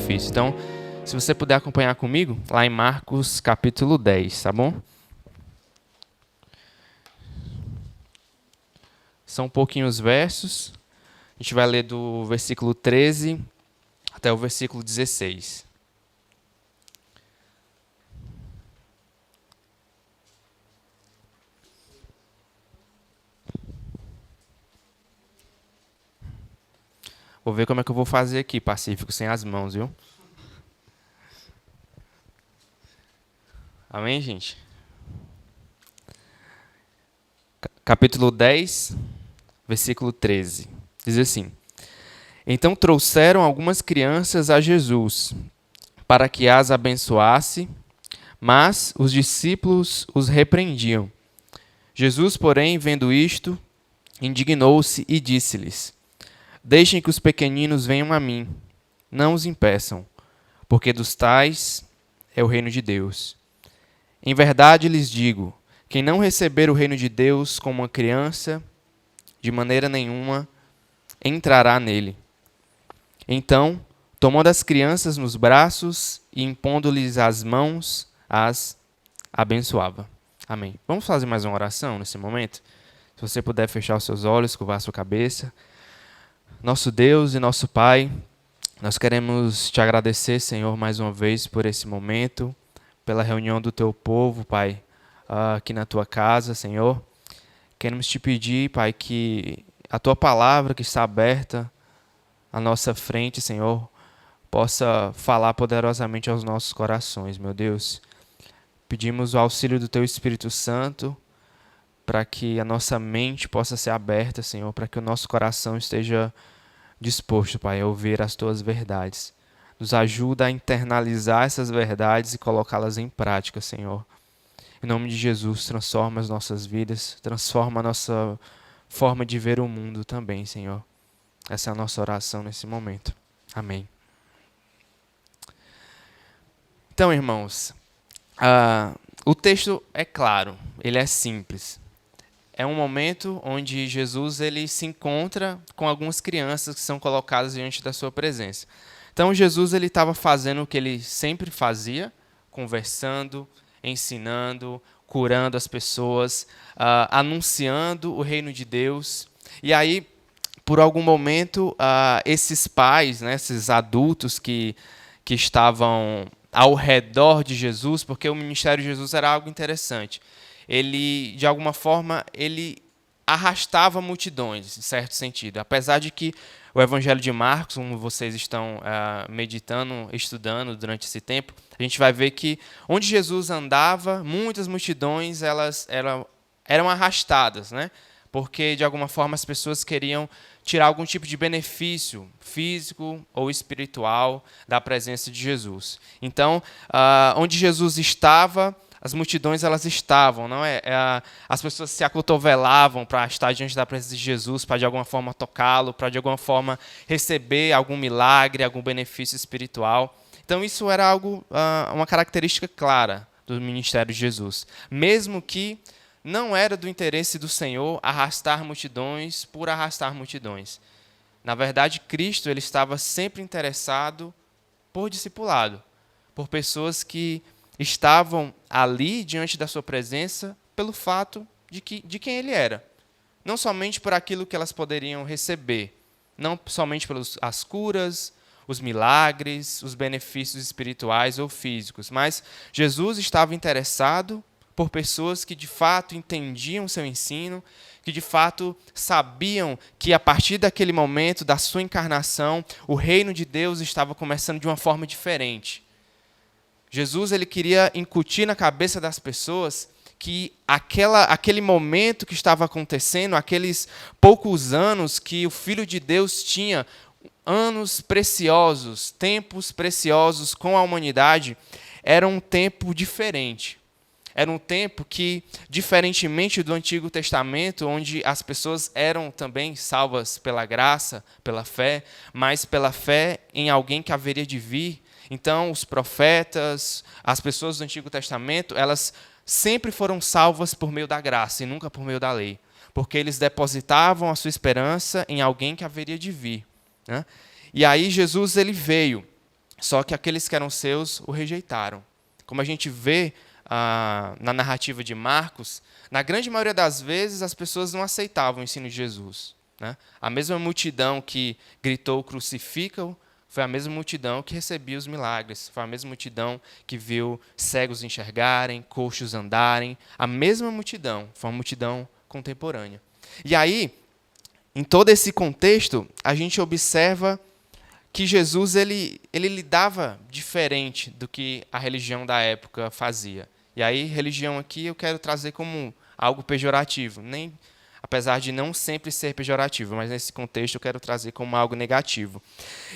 benefício. Então, se você puder acompanhar comigo, lá em Marcos capítulo 10, tá bom? São um pouquinho os versos. A gente vai ler do versículo 13 até o versículo 16. Vou ver como é que eu vou fazer aqui, Pacífico, sem as mãos, viu? Amém, gente? Capítulo 10, versículo 13. Diz assim: Então trouxeram algumas crianças a Jesus, para que as abençoasse, mas os discípulos os repreendiam. Jesus, porém, vendo isto, indignou-se e disse-lhes: Deixem que os pequeninos venham a mim, não os impeçam, porque dos tais é o reino de Deus. Em verdade lhes digo, quem não receber o reino de Deus como uma criança, de maneira nenhuma entrará nele. Então, tomando as crianças nos braços e impondo-lhes as mãos, as abençoava. Amém. Vamos fazer mais uma oração nesse momento? Se você puder fechar os seus olhos, curvar a sua cabeça. Nosso Deus e nosso Pai, nós queremos te agradecer, Senhor, mais uma vez por esse momento, pela reunião do teu povo, Pai, aqui na tua casa, Senhor. Queremos te pedir, Pai, que a tua palavra que está aberta à nossa frente, Senhor, possa falar poderosamente aos nossos corações, meu Deus. Pedimos o auxílio do teu Espírito Santo para que a nossa mente possa ser aberta, Senhor, para que o nosso coração esteja disposto, Pai, a ouvir as tuas verdades. Nos ajuda a internalizar essas verdades e colocá-las em prática, Senhor. Em nome de Jesus, transforma as nossas vidas, transforma a nossa forma de ver o mundo também, Senhor. Essa é a nossa oração nesse momento. Amém. Então, irmãos, o texto é claro, ele é simples. É um momento onde Jesus ele se encontra com algumas crianças que são colocadas diante da sua presença. Então, Jesus ele estava fazendo o que ele sempre fazia, conversando, ensinando, curando as pessoas, anunciando o reino de Deus. E aí, por algum momento, esses pais, né, esses adultos que estavam ao redor de Jesus, porque o ministério de Jesus era algo interessante. Ele, de alguma forma, ele arrastava multidões, em certo sentido. Apesar de que o Evangelho de Marcos, como vocês estão meditando, estudando durante esse tempo, a gente vai ver que onde Jesus andava, muitas multidões eram arrastadas, né? Porque, de alguma forma, as pessoas queriam tirar algum tipo de benefício físico ou espiritual da presença de Jesus. Então, onde Jesus estava, as multidões elas estavam, não é? As pessoas se acotovelavam para estar diante da presença de Jesus, para de alguma forma tocá-lo, para de alguma forma receber algum milagre, algum benefício espiritual. Então, isso era algo, uma característica clara do ministério de Jesus. Mesmo que não era do interesse do Senhor arrastar multidões por arrastar multidões. Na verdade, Cristo ele estava sempre interessado por discipulado, por pessoas que estavam ali diante da sua presença pelo fato de quem ele era. Não somente por aquilo que elas poderiam receber, não somente pelas curas, os milagres, os benefícios espirituais ou físicos, mas Jesus estava interessado por pessoas que de fato entendiam seu ensino, que de fato sabiam que a partir daquele momento da sua encarnação, o reino de Deus estava começando de uma forma diferente. Jesus ele queria incutir na cabeça das pessoas que aquele momento que estava acontecendo, aqueles poucos anos que o Filho de Deus tinha, anos preciosos, tempos preciosos com a humanidade, era um tempo diferente. Era um tempo que, diferentemente do Antigo Testamento, onde as pessoas eram também salvas pela graça, pela fé, mas pela fé em alguém que haveria de vir. Então, os profetas, as pessoas do Antigo Testamento, elas sempre foram salvas por meio da graça e nunca por meio da lei, porque eles depositavam a sua esperança em alguém que haveria de vir, né? E aí Jesus ele veio Só que aqueles que eram seus o rejeitaram. Como a gente vê na narrativa de Marcos, na grande maioria das vezes as pessoas não aceitavam o ensino de Jesus, né? A mesma multidão que gritou crucifica-o foi a mesma multidão que recebia os milagres, foi a mesma multidão que viu cegos enxergarem, coxos andarem, a mesma multidão, foi uma multidão contemporânea. E aí, em todo esse contexto, a gente observa que Jesus ele lidava diferente do que a religião da época fazia. E aí, religião aqui eu quero trazer como algo pejorativo, apesar de não sempre ser pejorativo, mas nesse contexto eu quero trazer como algo negativo.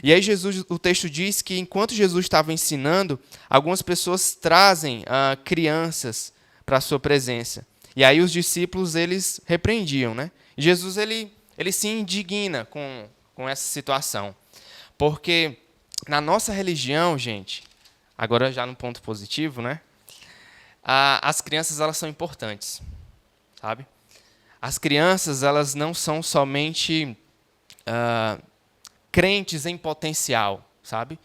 E aí o texto diz que enquanto Jesus estava ensinando, algumas pessoas trazem crianças para a sua presença. E aí os discípulos eles repreendiam, né? E Jesus ele se indigna com essa situação. Porque na nossa religião, gente, agora já no ponto positivo, né? As crianças elas são importantes, sabe? As crianças elas não são somente crentes em potencial, sabe?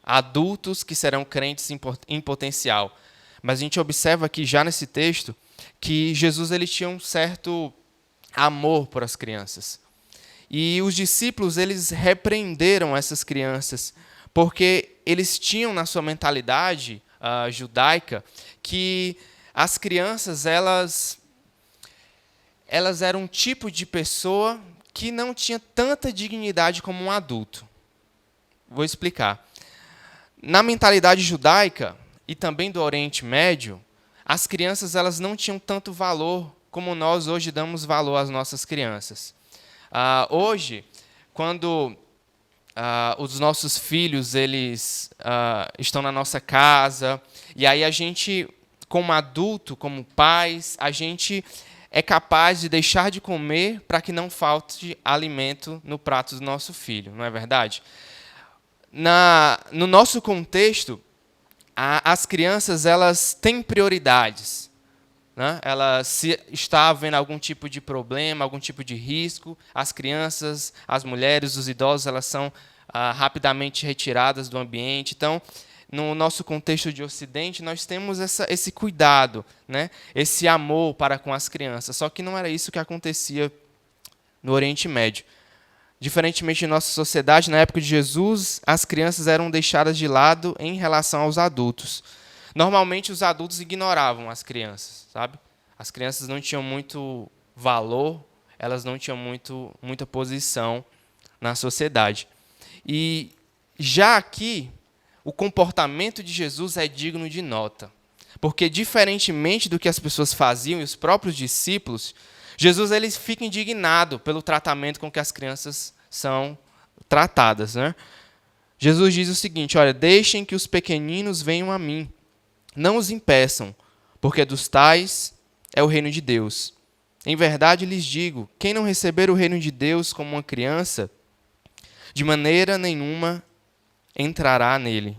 Adultos que serão crentes em potencial. Mas a gente observa aqui já nesse texto que Jesus ele tinha um certo amor por as crianças. E os discípulos, eles repreenderam essas crianças, porque eles tinham na sua mentalidade judaica que as crianças, elas eram um tipo de pessoa que não tinha tanta dignidade como um adulto. Vou explicar. Na mentalidade judaica e também do Oriente Médio, as crianças elas não tinham tanto valor como nós hoje damos valor às nossas crianças. Hoje, quando os nossos filhos eles estão na nossa casa, e aí a gente, como adulto, como pais, a gente é capaz de deixar de comer para que não falte alimento no prato do nosso filho, não é verdade? No nosso contexto, as crianças elas têm prioridades. Ela se está havendo algum tipo de problema, algum tipo de risco, as crianças, as mulheres, os idosos, elas são rapidamente retiradas do ambiente. Então, no nosso contexto de Ocidente, nós temos esse cuidado, né? Esse amor para com as crianças. Só que não era isso que acontecia no Oriente Médio. Diferentemente de nossa sociedade, na época de Jesus, as crianças eram deixadas de lado em relação aos adultos. Normalmente, os adultos ignoravam as crianças, sabe? As crianças não tinham muito valor, elas não tinham muita posição na sociedade. E já aqui, o comportamento de Jesus é digno de nota. Porque, diferentemente do que as pessoas faziam e os próprios discípulos, Jesus ele fica indignado pelo tratamento com que as crianças são tratadas, né? Jesus diz o seguinte: olha, deixem que os pequeninos venham a mim. Não os impeçam, porque dos tais é o reino de Deus. Em verdade lhes digo, quem não receber o reino de Deus como uma criança, de maneira nenhuma entrará nele.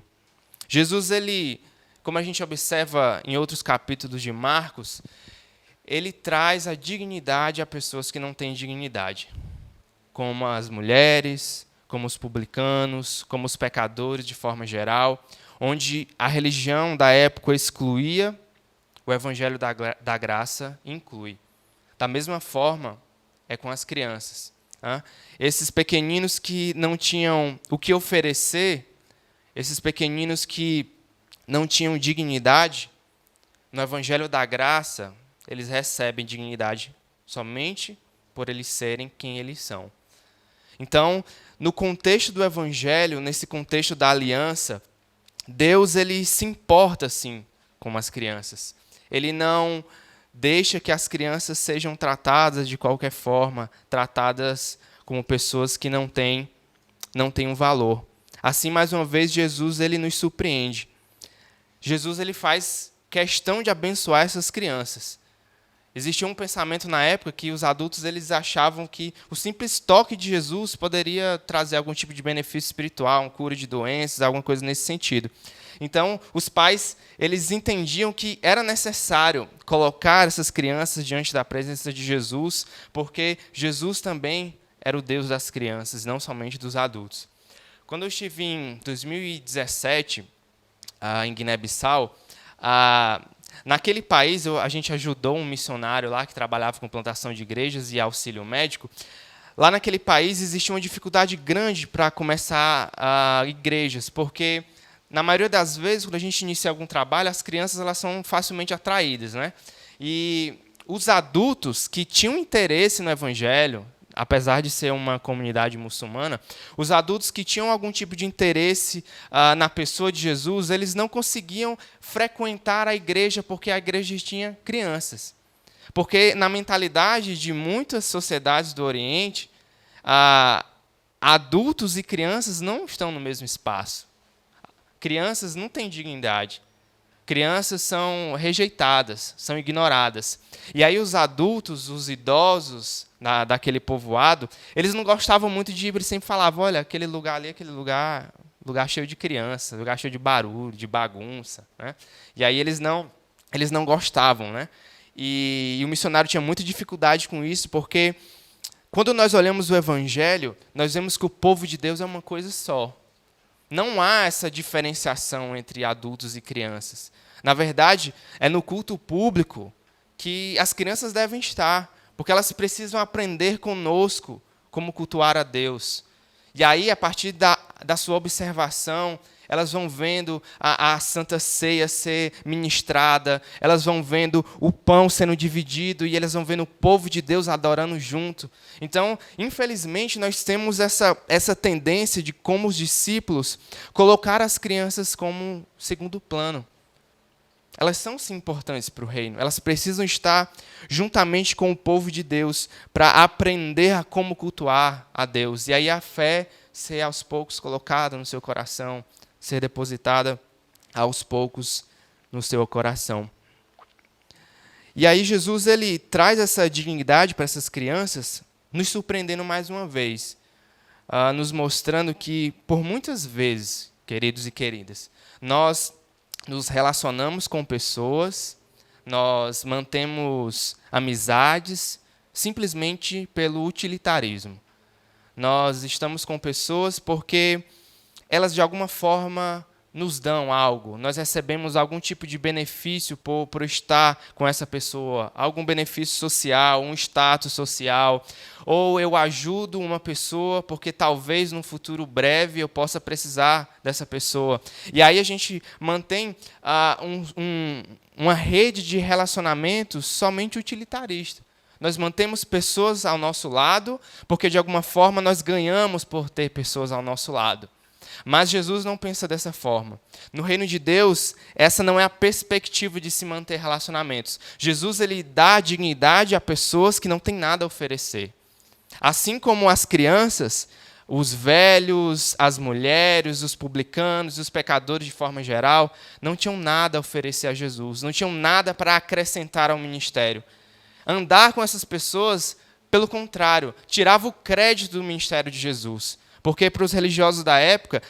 Jesus, como a gente observa em outros capítulos de Marcos, ele traz a dignidade a pessoas que não têm dignidade, como as mulheres, como os publicanos, como os pecadores de forma geral, onde a religião da época excluía, o evangelho da graça inclui. Da mesma forma, é com as crianças. Esses pequeninos que não tinham o que oferecer, esses pequeninos que não tinham dignidade, no evangelho da graça, eles recebem dignidade somente por eles serem quem eles são. Então, no contexto do evangelho, nesse contexto da aliança, Deus ele se importa, sim, com as crianças. Ele não deixa que as crianças sejam tratadas de qualquer forma, tratadas como pessoas que não têm um valor. Assim, mais uma vez, Jesus ele nos surpreende. Jesus ele faz questão de abençoar essas crianças. Existia um pensamento na época que os adultos eles achavam que o simples toque de Jesus poderia trazer algum tipo de benefício espiritual, uma cura de doenças, alguma coisa nesse sentido. Então, os pais eles entendiam que era necessário colocar essas crianças diante da presença de Jesus, porque Jesus também era o Deus das crianças, não somente dos adultos. Quando eu estive em 2017, em Guiné-Bissau, naquele país a gente ajudou um missionário lá que trabalhava com plantação de igrejas e auxílio médico. Lá naquele país existia uma dificuldade grande para começar igrejas, porque na maioria das vezes, quando a gente inicia algum trabalho, as crianças elas são facilmente atraídas, né? E os adultos que tinham interesse no evangelho, apesar de ser uma comunidade muçulmana, os adultos que tinham algum tipo de interesse na pessoa de Jesus, eles não conseguiam frequentar a igreja porque a igreja tinha crianças. Porque na mentalidade de muitas sociedades do Oriente, adultos e crianças não estão no mesmo espaço. Crianças não têm dignidade. Crianças são rejeitadas, são ignoradas. E aí os adultos, os idosos daquele povoado, eles não gostavam muito de ir, eles sempre falavam, olha, aquele lugar ali, aquele lugar cheio de criança, lugar cheio de barulho, de bagunça, né? E aí eles não gostavam, né? E o missionário tinha muita dificuldade com isso, porque quando nós olhamos o Evangelho, nós vemos que o povo de Deus é uma coisa só. Não há essa diferenciação entre adultos e crianças. Na verdade, é no culto público que as crianças devem estar, porque elas precisam aprender conosco como cultuar a Deus. E aí, a partir da sua observação, elas vão vendo a Santa Ceia ser ministrada, elas vão vendo o pão sendo dividido e elas vão vendo o povo de Deus adorando junto. Então, infelizmente, nós temos essa tendência de, como os discípulos, colocar as crianças como segundo plano. Elas são, sim, importantes para o reino. Elas precisam estar juntamente com o povo de Deus para aprender a como cultuar a Deus. E aí a fé ser aos poucos colocada no seu coração, ser depositada aos poucos no seu coração. E aí Jesus ele traz essa dignidade para essas crianças, nos surpreendendo mais uma vez, nos mostrando que, por muitas vezes, queridos e queridas, nós nos relacionamos com pessoas, nós mantemos amizades simplesmente pelo utilitarismo. Nós estamos com pessoas porque elas, de alguma forma, nos dão algo. Nós recebemos algum tipo de benefício por estar com essa pessoa, algum benefício social, um status social. Ou eu ajudo uma pessoa porque talvez num futuro breve eu possa precisar dessa pessoa. E aí a gente mantém uma rede de relacionamentos somente utilitarista. Nós mantemos pessoas ao nosso lado porque, de alguma forma, nós ganhamos por ter pessoas ao nosso lado. Mas Jesus não pensa dessa forma. No reino de Deus, essa não é a perspectiva de se manter relacionamentos. Jesus ele dá dignidade a pessoas que não têm nada a oferecer. Assim como as crianças, os velhos, as mulheres, os publicanos, os pecadores de forma geral, não tinham nada a oferecer a Jesus, não tinham nada para acrescentar ao ministério. Andar com essas pessoas, pelo contrário, tirava o crédito do ministério de Jesus. Porque para os religiosos da época,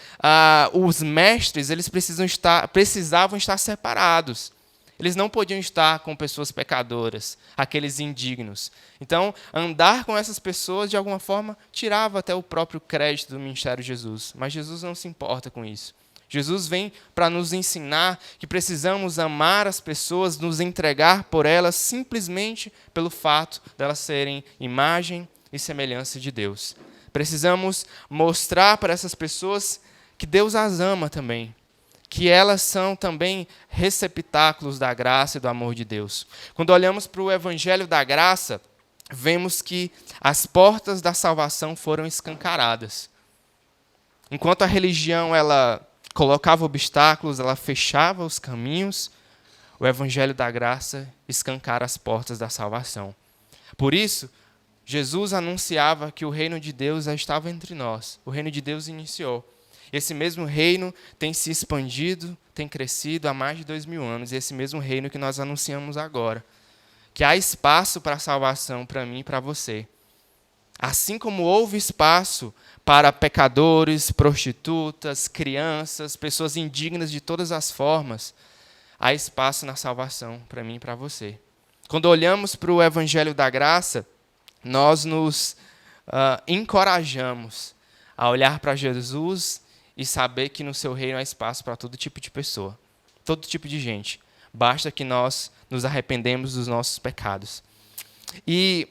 os mestres eles precisavam estar separados. Eles não podiam estar com pessoas pecadoras, aqueles indignos. Então, andar com essas pessoas, de alguma forma, tirava até o próprio crédito do ministério de Jesus. Mas Jesus não se importa com isso. Jesus vem para nos ensinar que precisamos amar as pessoas, nos entregar por elas, simplesmente pelo fato de elas serem imagem e semelhança de Deus. Precisamos mostrar para essas pessoas que Deus as ama também, que elas são também receptáculos da graça e do amor de Deus. Quando olhamos para o Evangelho da Graça, vemos que as portas da salvação foram escancaradas. Enquanto a religião ela colocava obstáculos, ela fechava os caminhos, o Evangelho da Graça escancara as portas da salvação. Por isso, Jesus anunciava que o reino de Deus já estava entre nós. O reino de Deus iniciou. Esse mesmo reino tem se expandido, tem crescido há mais de 2000 anos. Esse mesmo reino que nós anunciamos agora. Que há espaço para a salvação para mim e para você. Assim como houve espaço para pecadores, prostitutas, crianças, pessoas indignas de todas as formas, há espaço na salvação para mim e para você. Quando olhamos para o Evangelho da Graça, nós nos encorajamos a olhar para Jesus e saber que no seu reino há espaço para todo tipo de pessoa, todo tipo de gente. Basta que nós nos arrependemos dos nossos pecados. E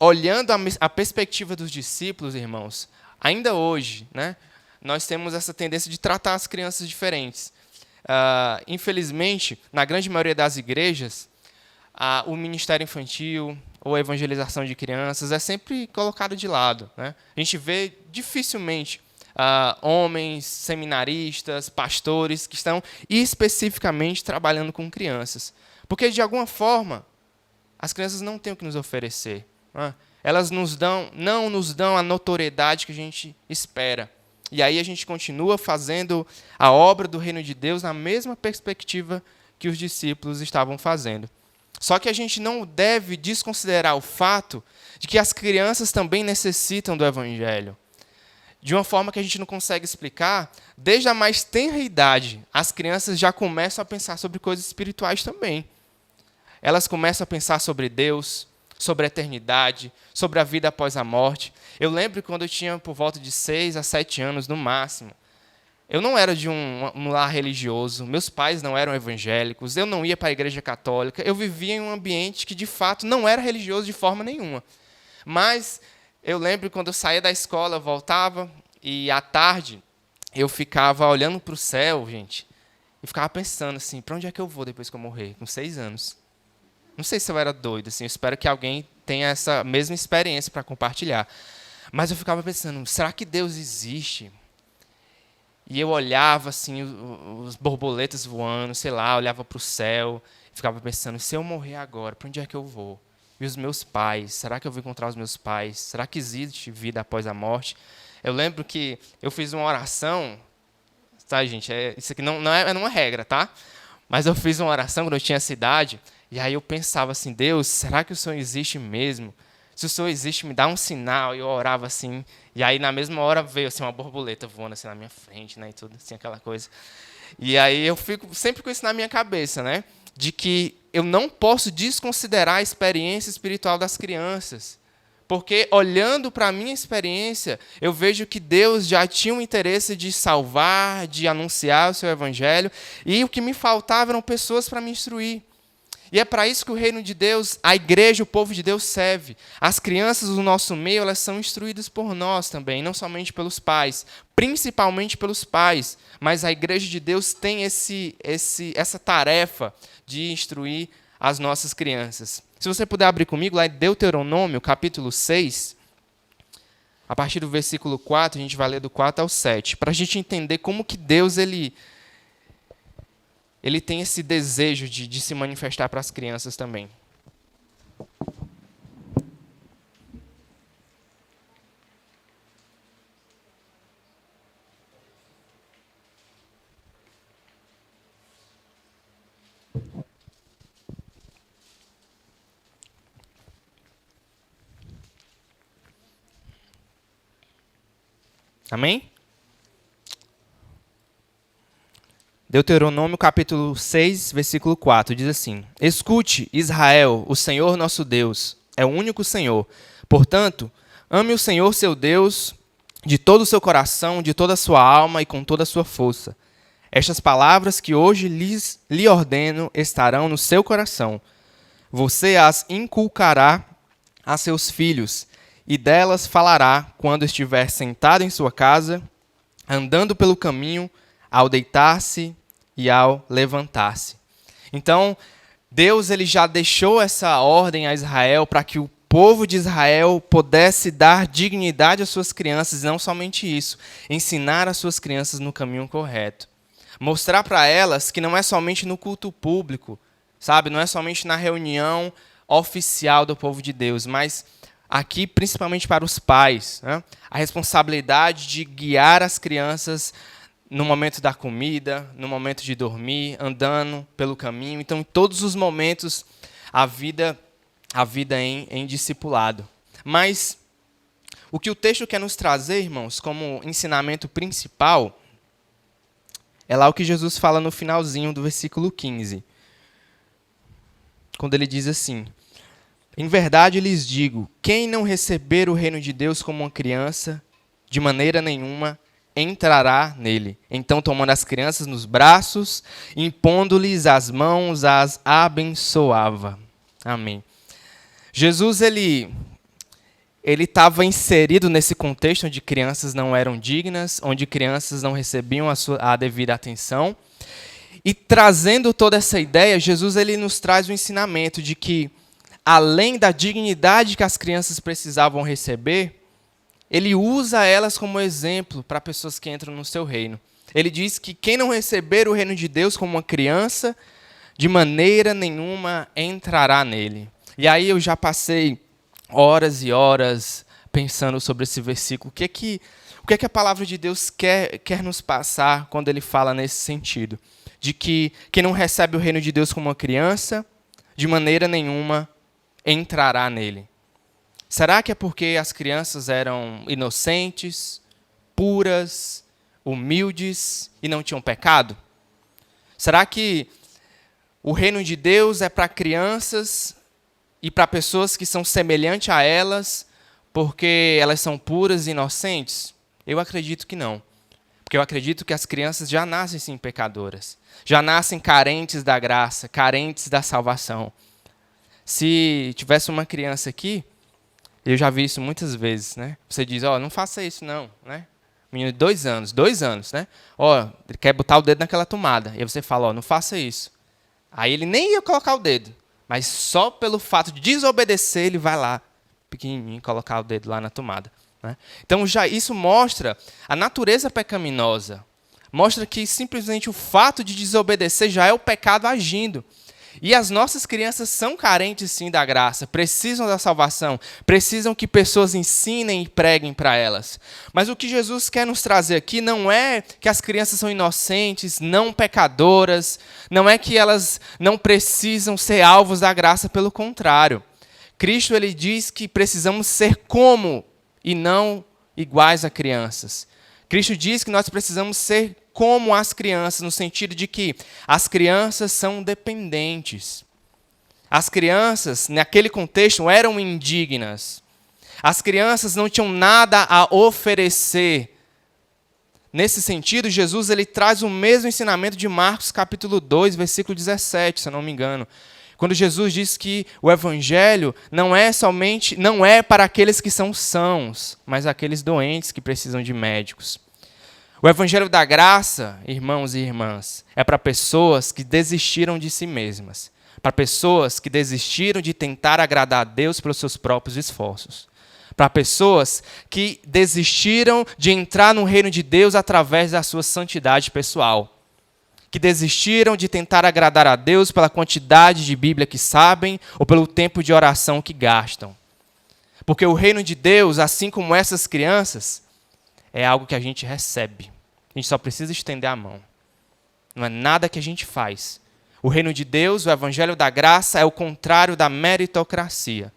olhando a perspectiva dos discípulos, irmãos, ainda hoje, né, nós temos essa tendência de tratar as crianças diferentes. Infelizmente, na grande maioria das igrejas, o ministério infantil ou a evangelização de crianças é sempre colocado de lado, né? A gente vê dificilmente homens, seminaristas, pastores que estão especificamente trabalhando com crianças. Porque, de alguma forma, as crianças não têm o que nos oferecer. Né? Elas não nos dão a notoriedade que a gente espera. E aí a gente continua fazendo a obra do reino de Deus na mesma perspectiva que os discípulos estavam fazendo. Só que a gente não deve desconsiderar o fato de que as crianças também necessitam do evangelho. De uma forma que a gente não consegue explicar, desde a mais tenra idade, as crianças já começam a pensar sobre coisas espirituais também. Elas começam a pensar sobre Deus, sobre a eternidade, sobre a vida após a morte. Eu lembro quando eu tinha por volta de 6 a 7 anos, no máximo. Eu não era de um lar religioso, meus pais não eram evangélicos, eu não ia para a igreja católica, eu vivia em um ambiente que, de fato, não era religioso de forma nenhuma. Mas eu lembro quando eu saía da escola, eu voltava, e à tarde eu ficava olhando para o céu, gente, e ficava pensando assim, para onde é que eu vou depois que eu morrer? Com 6 anos. Não sei se eu era doido, assim, eu espero que alguém tenha essa mesma experiência para compartilhar. Mas eu ficava pensando, será que Deus existe? E eu olhava assim, os borboletas voando, sei lá, olhava para o céu, e ficava pensando, se eu morrer agora, para onde é que eu vou? E os meus pais, será que eu vou encontrar os meus pais? Será que existe vida após a morte? Eu lembro que eu fiz uma oração, tá, gente? Isso aqui não é uma regra, tá? Mas eu fiz uma oração quando eu tinha essa idade, e aí eu pensava assim, Deus, será que o Senhor existe mesmo? Se o Senhor existe, me dá um sinal. E eu orava assim, e aí na mesma hora veio assim, uma borboleta voando assim na minha frente, né, e tudo assim, aquela coisa. E aí eu fico sempre com isso na minha cabeça, né, de que eu não posso desconsiderar a experiência espiritual das crianças. Porque, olhando para a minha experiência, eu vejo que Deus já tinha um interesse de salvar, de anunciar o seu evangelho, e o que me faltava eram pessoas para me instruir. E é para isso que o reino de Deus, a igreja, o povo de Deus serve. As crianças do nosso meio, elas são instruídas por nós também, não somente pelos pais, principalmente pelos pais. Mas a igreja de Deus tem essa tarefa de instruir as nossas crianças. Se você puder abrir comigo, lá em Deuteronômio, capítulo 6, a partir do versículo 4, a gente vai ler do 4 ao 7, para a gente entender como que Deus ele tem esse desejo de se manifestar para as crianças também. Amém? Deuteronômio capítulo 6, versículo 4, diz assim: Escute, Israel, o Senhor nosso Deus é o único Senhor. Portanto, ame o Senhor seu Deus de todo o seu coração, de toda a sua alma e com toda a sua força. Estas palavras que hoje lhe ordeno estarão no seu coração. Você as inculcará a seus filhos, e delas falará quando estiver sentado em sua casa, andando pelo caminho, ao deitar-se e ao levantar-se. Então, Deus ele já deixou essa ordem a Israel para que o povo de Israel pudesse dar dignidade às suas crianças, e não somente isso, ensinar as suas crianças no caminho correto. Mostrar para elas que não é somente no culto público, sabe? Não é somente na reunião oficial do povo de Deus, mas aqui principalmente para os pais, né? A responsabilidade de guiar as crianças no momento da comida, no momento de dormir, andando pelo caminho. Então, em todos os momentos, a vida em discipulado. Mas o que o texto quer nos trazer, irmãos, como ensinamento principal, é lá o que Jesus fala no finalzinho do versículo 15. Quando ele diz assim: Em verdade lhes digo, quem não receber o reino de Deus como uma criança, de maneira nenhuma entrará nele. Então, tomando as crianças nos braços, impondo-lhes as mãos, as abençoava. Amém. Jesus, ele estava inserido nesse contexto onde crianças não eram dignas, onde crianças não recebiam a devida atenção. E trazendo toda essa ideia, Jesus ele nos traz o ensinamento de que, além da dignidade que as crianças precisavam receber, ele usa elas como exemplo para pessoas que entram no seu reino. Ele diz que quem não receber o reino de Deus como uma criança, de maneira nenhuma entrará nele. E aí eu já passei horas e horas pensando sobre esse versículo. O que é que a palavra de Deus quer nos passar quando ele fala nesse sentido? De que quem não recebe o reino de Deus como uma criança, de maneira nenhuma entrará nele. Será que é porque as crianças eram inocentes, puras, humildes e não tinham pecado? Será que o reino de Deus é para crianças e para pessoas que são semelhantes a elas porque elas são puras e inocentes? Eu acredito que não. Porque eu acredito que as crianças já nascem sim pecadoras. Já nascem carentes da graça, carentes da salvação. Se tivesse uma criança aqui, eu já vi isso muitas vezes, né? Você diz, não faça isso não, né? Menino de 2 anos, né? Ele quer botar o dedo naquela tomada. E aí você fala, não faça isso. Aí ele nem ia colocar o dedo. Mas só pelo fato de desobedecer, ele vai lá, pequenininho, colocar o dedo lá na tomada. Né? Então, já isso mostra a natureza pecaminosa. Mostra que simplesmente o fato de desobedecer já é o pecado agindo. E as nossas crianças são carentes, sim, da graça, precisam da salvação, precisam que pessoas ensinem e preguem para elas. Mas o que Jesus quer nos trazer aqui não é que as crianças são inocentes, não pecadoras, não é que elas não precisam ser alvos da graça, pelo contrário. Cristo ele diz que precisamos ser como e não iguais a crianças. Cristo diz que nós precisamos ser como as crianças, no sentido de que as crianças são dependentes. As crianças, naquele contexto, eram indignas. As crianças não tinham nada a oferecer. Nesse sentido, Jesus ele traz o mesmo ensinamento de Marcos capítulo 2, versículo 17, se eu não me engano. Quando Jesus diz que o evangelho não é para aqueles que são sãos, mas aqueles doentes que precisam de médicos. O evangelho da graça, irmãos e irmãs, é para pessoas que desistiram de si mesmas, para pessoas que desistiram de tentar agradar a Deus pelos seus próprios esforços, para pessoas que desistiram de entrar no reino de Deus através da sua santidade pessoal, que desistiram de tentar agradar a Deus pela quantidade de Bíblia que sabem ou pelo tempo de oração que gastam. Porque o reino de Deus, assim como essas crianças, é algo que a gente recebe. A gente só precisa estender a mão. Não é nada que a gente faz. O reino de Deus, o evangelho da graça, é o contrário da meritocracia.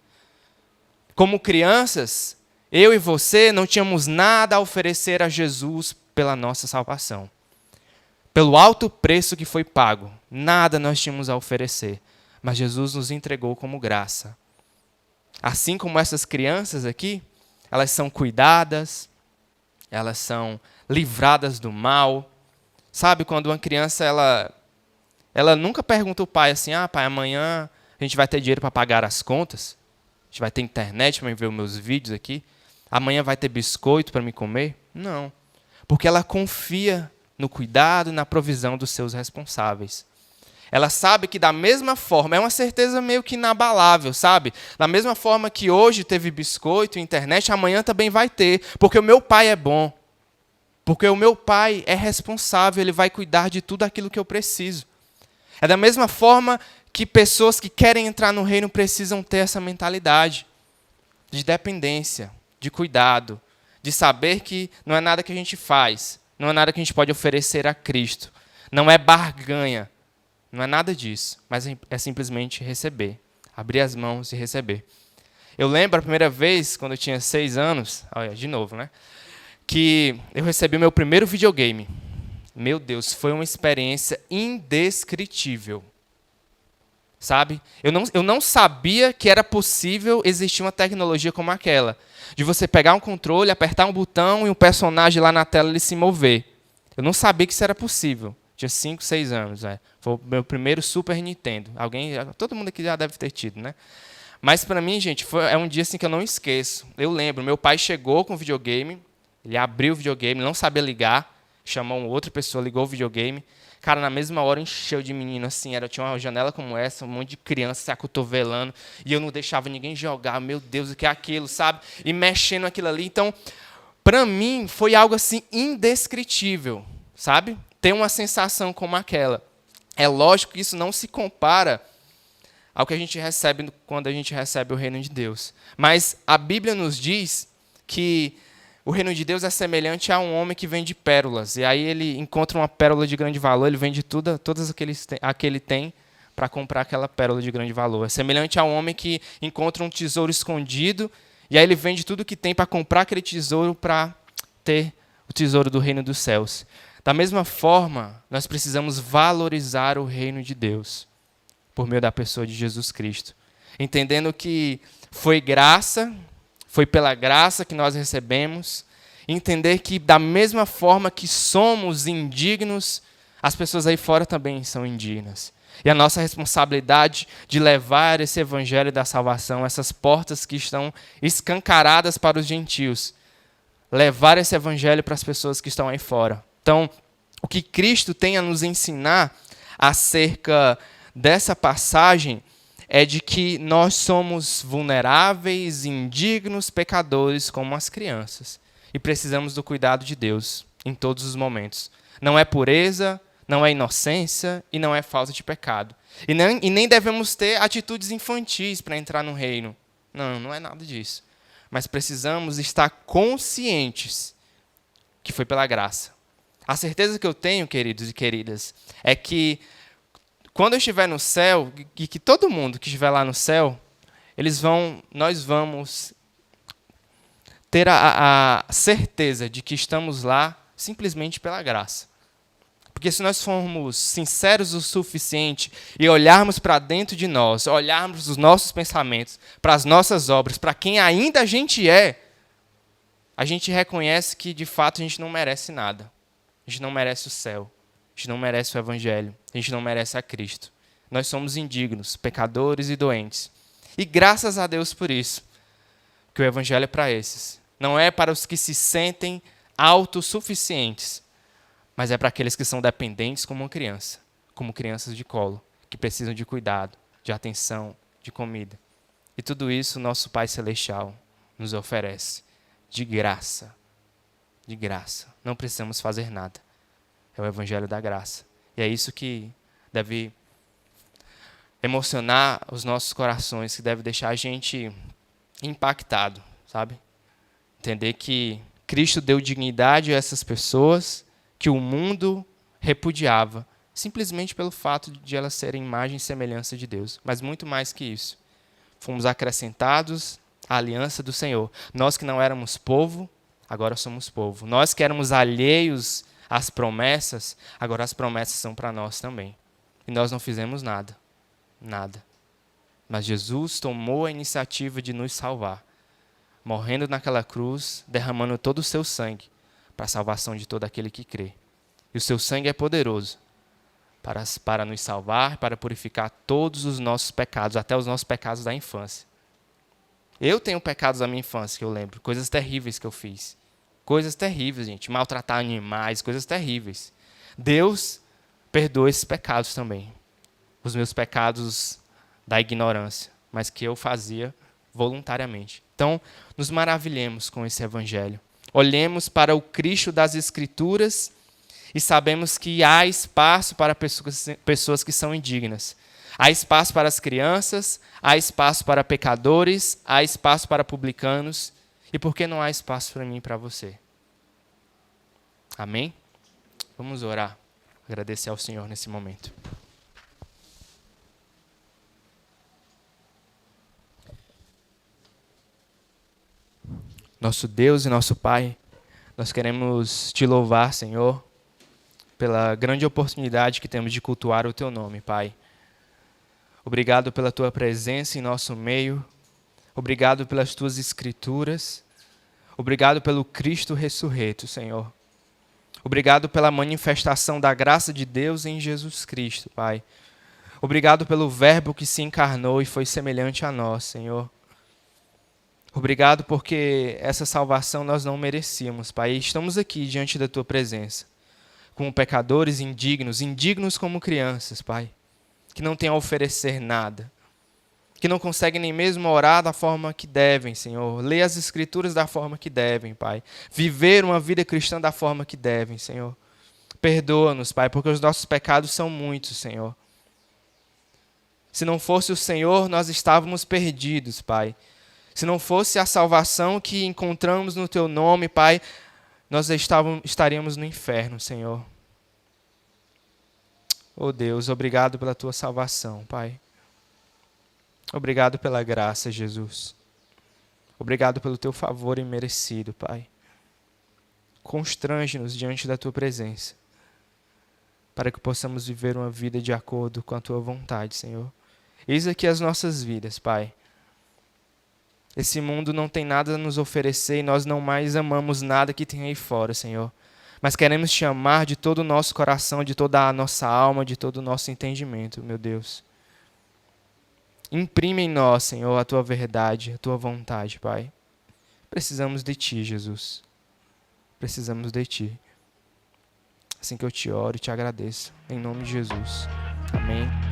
Como crianças, eu e você não tínhamos nada a oferecer a Jesus pela nossa salvação. Pelo alto preço que foi pago, nada nós tínhamos a oferecer. Mas Jesus nos entregou como graça. Assim como essas crianças aqui, elas são cuidadas, elas são livradas do mal. Sabe, quando uma criança, ela nunca pergunta ao pai assim, pai, amanhã a gente vai ter dinheiro para pagar as contas? A gente vai ter internet para ver os meus vídeos aqui? Amanhã vai ter biscoito para me comer? Não. Porque ela confia no cuidado e na provisão dos seus responsáveis. Ela sabe que da mesma forma, é uma certeza meio que inabalável, sabe? Da mesma forma que hoje teve biscoito e internet, amanhã também vai ter, porque o meu pai é bom. Porque o meu pai é responsável, ele vai cuidar de tudo aquilo que eu preciso. É da mesma forma que pessoas que querem entrar no reino precisam ter essa mentalidade de dependência, de cuidado, de saber que não é nada que a gente faz, não é nada que a gente pode oferecer a Cristo, não é barganha, não é nada disso, mas é simplesmente receber, abrir as mãos e receber. Eu lembro a primeira vez, quando eu tinha 6 anos, olha, de novo, né? Que eu recebi o meu primeiro videogame. Meu Deus, foi uma experiência indescritível. sabe? Eu não sabia que era possível existir uma tecnologia como aquela, de você pegar um controle, apertar um botão e um personagem lá na tela ele se mover. Eu não sabia que isso era possível. Tinha 5, 6 anos. Foi o meu primeiro Super Nintendo. Todo mundo aqui já deve ter tido, né? Mas para mim, gente, é um dia assim que eu não esqueço. Eu lembro, meu pai chegou com o videogame, ele abriu o videogame, não sabia ligar, chamou uma outra pessoa, ligou o videogame. Cara, na mesma hora encheu de menino, assim, tinha uma janela como essa, um monte de criança se acotovelando, e eu não deixava ninguém jogar, meu Deus, o que é aquilo, sabe? E mexendo aquilo ali. Então, para mim, foi algo assim indescritível, sabe? Ter uma sensação como aquela. É lógico que isso não se compara ao que a gente recebe quando a gente recebe o reino de Deus. Mas a Bíblia nos diz que o reino de Deus é semelhante a um homem que vende pérolas. E aí ele encontra uma pérola de grande valor, ele vende todas que ele tem para comprar aquela pérola de grande valor. É semelhante a um homem que encontra um tesouro escondido, e aí ele vende tudo que tem para comprar aquele tesouro para ter o tesouro do reino dos céus. Da mesma forma, nós precisamos valorizar o reino de Deus por meio da pessoa de Jesus Cristo. Entendendo que foi graça, foi pela graça que nós recebemos. Entender que da mesma forma que somos indignos, as pessoas aí fora também são indignas. E a nossa responsabilidade de levar esse evangelho da salvação, essas portas que estão escancaradas para os gentios, levar esse evangelho para as pessoas que estão aí fora. Então, o que Cristo tem a nos ensinar acerca dessa passagem é de que nós somos vulneráveis, indignos, pecadores como as crianças. E precisamos do cuidado de Deus em todos os momentos. Não é pureza, não é inocência e não é falta de pecado. E nem devemos ter atitudes infantis para entrar no reino. Não, não é nada disso. Mas precisamos estar conscientes que foi pela graça. A certeza que eu tenho, queridos e queridas, é que quando eu estiver no céu, e que todo mundo que estiver lá no céu, nós vamos ter a certeza de que estamos lá simplesmente pela graça. Porque se nós formos sinceros o suficiente e olharmos para dentro de nós, olharmos os nossos pensamentos, para as nossas obras, para quem ainda a gente é, a gente reconhece que de fato a gente não merece nada. A gente não merece o céu. A gente não merece o evangelho. A gente não merece a Cristo. Nós somos indignos, pecadores e doentes. E graças a Deus por isso, que o evangelho é para esses. Não é para os que se sentem autossuficientes, mas é para aqueles que são dependentes como criança, como crianças de colo, que precisam de cuidado, de atenção, de comida. E tudo isso o nosso Pai Celestial nos oferece de graça. De graça. Não precisamos fazer nada. É o evangelho da graça. E é isso que deve emocionar os nossos corações, que deve deixar a gente impactado, sabe? Entender que Cristo deu dignidade a essas pessoas que o mundo repudiava, simplesmente pelo fato de elas serem imagem e semelhança de Deus. Mas muito mais que isso. Fomos acrescentados à aliança do Senhor. Nós que não éramos povo, agora somos povo. Nós que éramos alheios às promessas, agora as promessas são para nós também. E nós não fizemos nada. Nada. Mas Jesus tomou a iniciativa de nos salvar, morrendo naquela cruz, derramando todo o seu sangue para a salvação de todo aquele que crê. E o seu sangue é poderoso para nos salvar, para purificar todos os nossos pecados, até os nossos pecados da infância. Eu tenho pecados da minha infância que eu lembro, coisas terríveis que eu fiz. Coisas terríveis, gente. Maltratar animais, coisas terríveis. Deus perdoa esses pecados também. Os meus pecados da ignorância, mas que eu fazia voluntariamente. Então, nos maravilhemos com esse evangelho. Olhemos para o Cristo das Escrituras e sabemos que há espaço para pessoas que são indignas. Há espaço para as crianças, há espaço para pecadores, há espaço para publicanos. E por que não há espaço para mim e para você? Amém? Vamos orar. Agradecer ao Senhor nesse momento. Nosso Deus e nosso Pai, nós queremos te louvar, Senhor, pela grande oportunidade que temos de cultuar o teu nome, Pai. Obrigado pela tua presença em nosso meio. Obrigado pelas tuas escrituras. Obrigado pelo Cristo ressurreto, Senhor. Obrigado pela manifestação da graça de Deus em Jesus Cristo, Pai. Obrigado pelo Verbo que se encarnou e foi semelhante a nós, Senhor. Obrigado porque essa salvação nós não merecíamos, Pai. E estamos aqui diante da tua presença, como pecadores indignos, indignos como crianças, Pai, que não têm a oferecer nada, que não conseguem nem mesmo orar da forma que devem, Senhor. Ler as Escrituras da forma que devem, Pai. Viver uma vida cristã da forma que devem, Senhor. Perdoa-nos, Pai, porque os nossos pecados são muitos, Senhor. Se não fosse o Senhor, nós estávamos perdidos, Pai. Se não fosse a salvação que encontramos no Teu nome, Pai, nós estaríamos no inferno, Senhor. Oh Deus, obrigado pela Tua salvação, Pai. Obrigado pela graça, Jesus. Obrigado pelo Teu favor imerecido, Pai. Constrange-nos diante da Tua presença, para que possamos viver uma vida de acordo com a Tua vontade, Senhor. Eis aqui as nossas vidas, Pai. Esse mundo não tem nada a nos oferecer e nós não mais amamos nada que tem aí fora, Senhor. Mas queremos Te amar de todo o nosso coração, de toda a nossa alma, de todo o nosso entendimento, meu Deus. Imprime em nós, Senhor, a Tua verdade, a Tua vontade, Pai. Precisamos de Ti, Jesus. Precisamos de Ti. Assim que eu Te oro e Te agradeço. Em nome de Jesus. Amém.